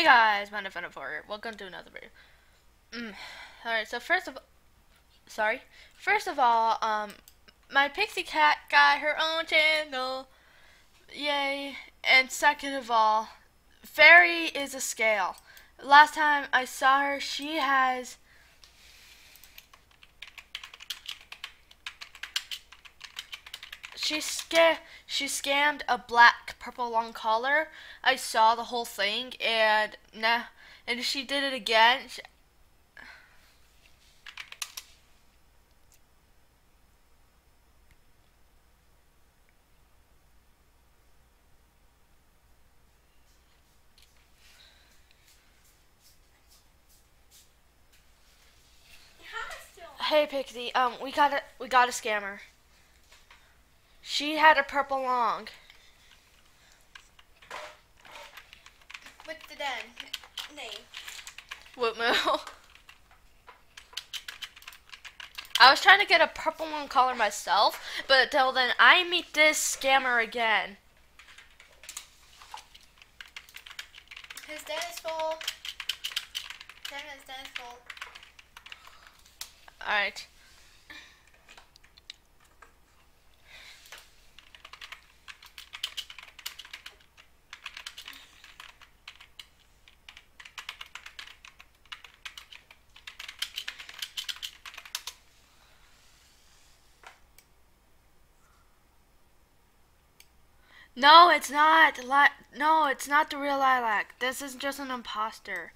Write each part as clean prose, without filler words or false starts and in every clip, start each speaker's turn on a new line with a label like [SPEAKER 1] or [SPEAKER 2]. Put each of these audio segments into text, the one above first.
[SPEAKER 1] Hey guys, my name is Reporter. Welcome to another video. Alright, so first of all, my pixie cat got her own channel. Yay. And second of all, Fairy is a scale. Last time I saw her, she scammed a black purple long collar. I saw the whole thing, and she did it again. Hey Pixie, we got a scammer. She had a purple long.
[SPEAKER 2] What's the name?
[SPEAKER 1] Whitmill. I was trying to get a purple long collar myself, but until then, I meet this scammer again.
[SPEAKER 2] His den is full. His den is full.
[SPEAKER 1] Alright. No, it's not. No, it's not the real Lilac. This is just an imposter.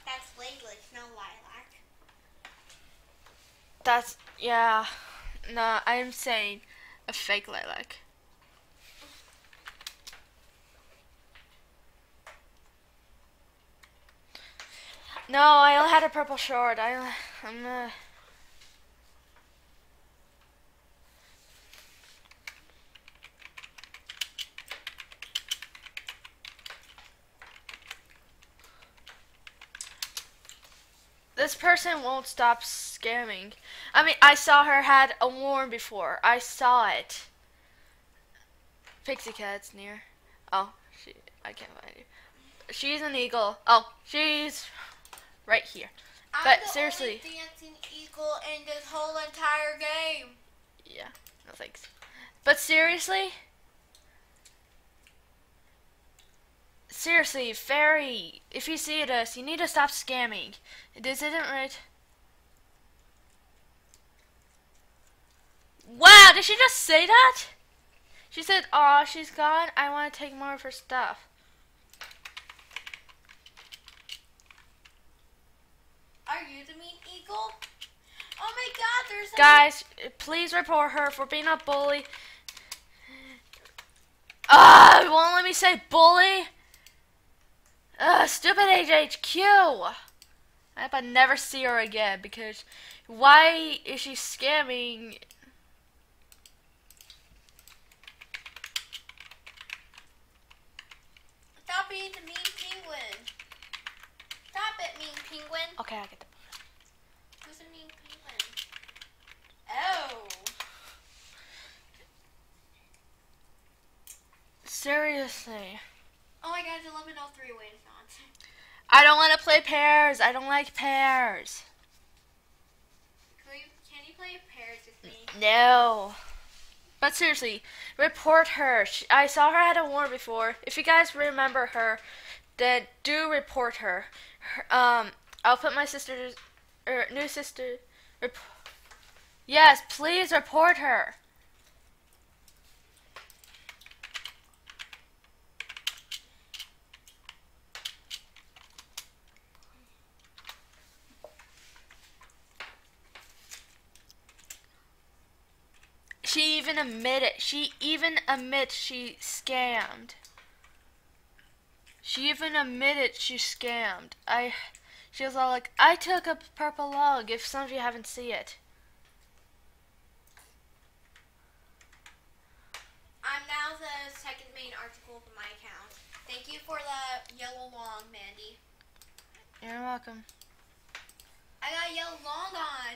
[SPEAKER 2] That's Lalicpetal, no Lilac.
[SPEAKER 1] Yeah. No, I'm saying a fake Lilac. No, I only had a purple short. This person won't stop scamming. I mean, I saw her had a worm before. I saw it. Pixie Cat's near. Oh, I can't find you. She's an eagle. Oh, she's right here. But seriously.
[SPEAKER 2] I'm the only dancing eagle in this whole entire game.
[SPEAKER 1] Yeah, no thanks. But seriously? Seriously, Fairy, if you see this, you need to stop scamming. This isn't right. Wow, did she just say that? She said, "Aw, she's gone. I want to take more of her stuff."
[SPEAKER 2] Are you the mean eagle? Oh my god, there's
[SPEAKER 1] Guys, please report her for being a bully. It won't let me say bully. Stupid HHQ. I hope I never see her again, because why is she scamming?
[SPEAKER 2] Stop being the mean penguin. Stop it, mean penguin.
[SPEAKER 1] Okay, I get the
[SPEAKER 2] Who's a mean penguin? Oh.
[SPEAKER 1] Seriously.
[SPEAKER 2] Oh my god, 11:03 wins not.
[SPEAKER 1] I don't want to play pairs. I don't like pairs.
[SPEAKER 2] Can you play pairs with me?
[SPEAKER 1] No. But seriously, report her. I saw her at a war before. If you guys remember her, then do report her. I'll put my sister's new sister. Yes, please report her. She even admits she scammed. She even admitted she scammed. She was all like, "I took a purple log," if some of you haven't seen it.
[SPEAKER 2] I'm now the second main article for my account. Thank you
[SPEAKER 1] You're welcome.
[SPEAKER 2] I got yellow long on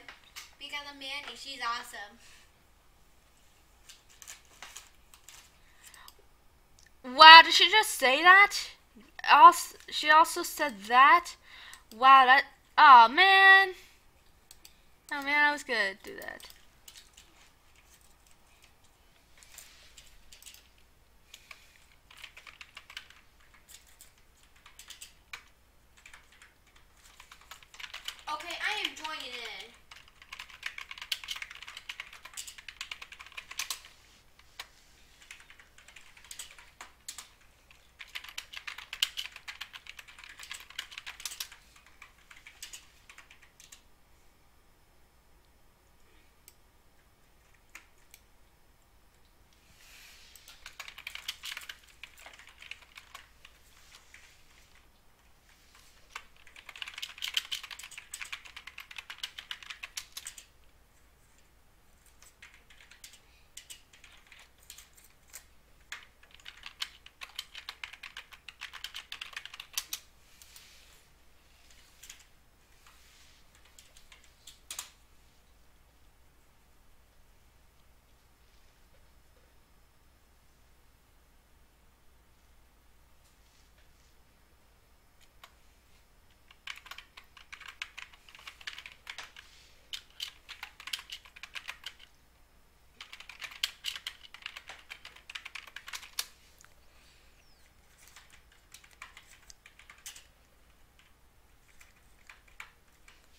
[SPEAKER 2] because of Mandy. She's awesome.
[SPEAKER 1] Wow, did she just say that? Also, she also said that? Wow, that... Oh, man. Oh, man, I was gonna do that.
[SPEAKER 2] Okay, I am joining in.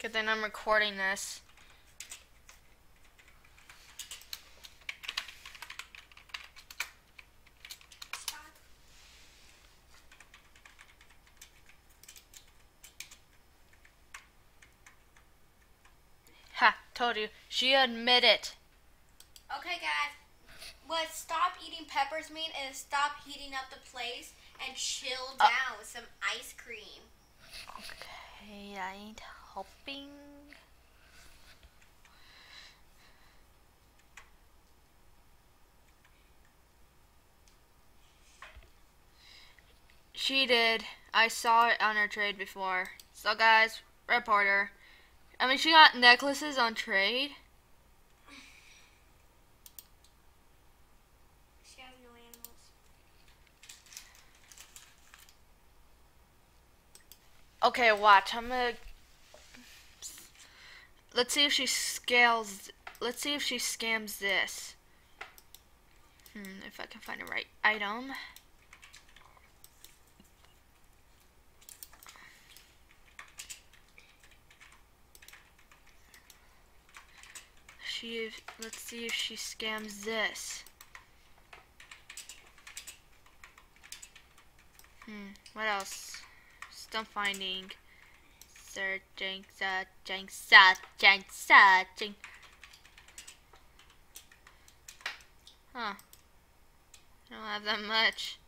[SPEAKER 1] Good thing I'm recording this. Ha, told you. She admitted.
[SPEAKER 2] Okay, guys. What stop eating peppers mean is stop heating up the place and chill down with some ice cream.
[SPEAKER 1] Okay, I ain't helping. She did. I saw it on her trade before. So guys, reporter. I mean, she got necklaces on trade.
[SPEAKER 2] She has no animals.
[SPEAKER 1] Okay, watch. I'm gonna... Let's see if she scales... Let's see if she scams this. If I can find the right item. Let's see if she scams this. What else? Still finding. Searching. Huh. I don't have that much.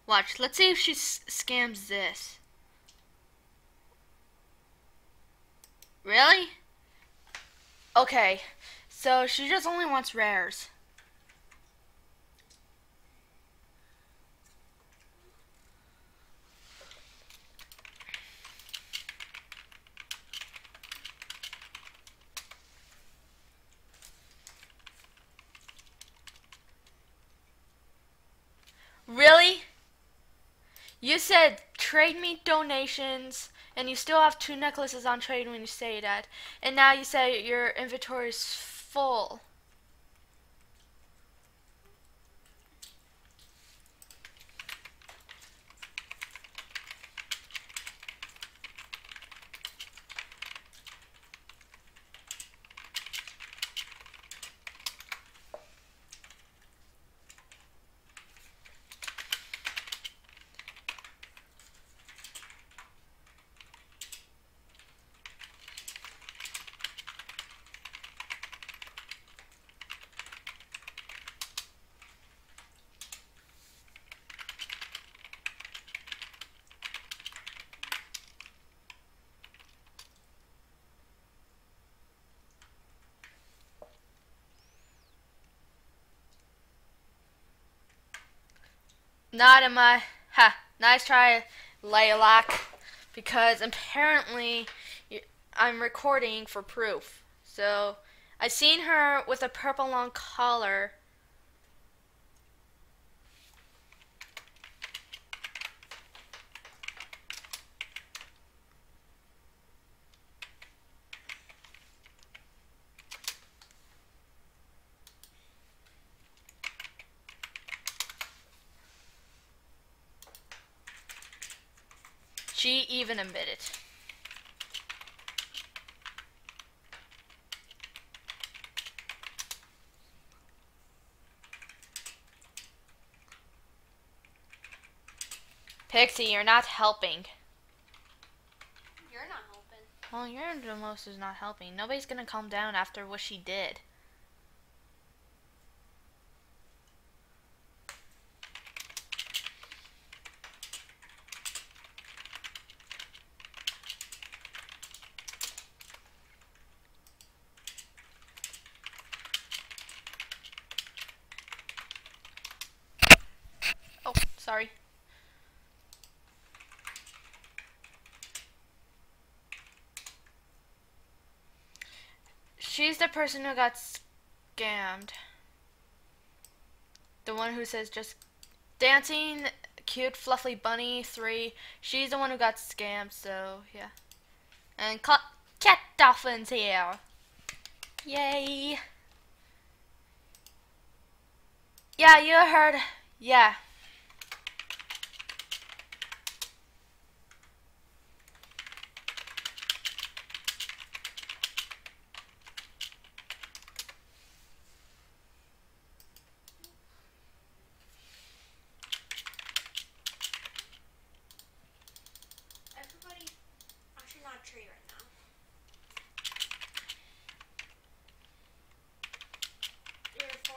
[SPEAKER 1] Watch. Let's see if she scams this. Really? Okay. So she just only wants rares. Really? You said trade me donations, and you still have 2 necklaces on trade when you say that. And now you say your inventory is full. Not in my... Ha, nice try, Lilac, because apparently I'm recording for proof. So I seen her with a purple long collar. She even admitted. Pixie, you're not helping.
[SPEAKER 2] You're not helping.
[SPEAKER 1] Well, you're the most who's not helping. Nobody's gonna calm down after what she did. Oh, sorry. She's the person who got scammed. The one who says just dancing, cute, fluffy bunny 3. She's the one who got scammed, so yeah. And Cat Dolphin's here. Yay. Yeah, you heard. Yeah.
[SPEAKER 2] Everybody, actually not a tree right now. You're 4.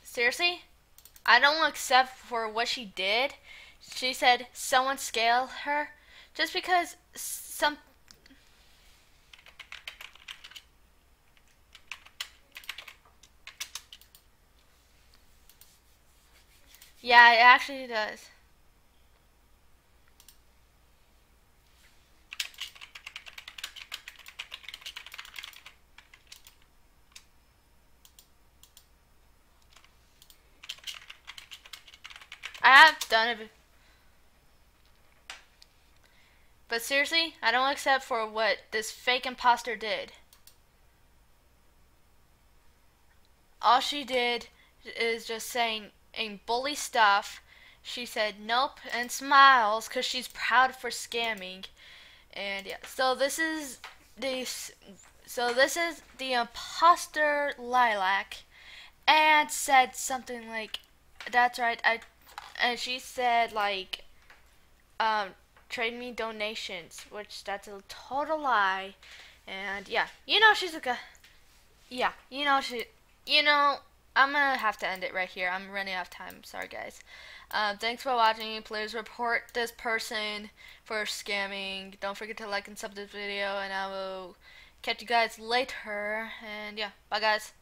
[SPEAKER 1] Seriously? I don't accept for what she did. She said someone scaled her just because some. Yeah, it actually does. I have done it. But seriously, I don't accept for what this fake imposter did. All she did is just saying bully stuff. She said nope and smiles because she's proud for scamming. And yeah, so this is the imposter Lilac, and said something like, "That's right." And she said like, trade me donations, which that's a total lie. And yeah, she's a guy. Yeah, I'm gonna have to end it right here. I'm running out of time. Sorry, guys. Thanks for watching. Please report this person for scamming. Don't forget to like and sub this video, and I will catch you guys later. And yeah, bye, guys.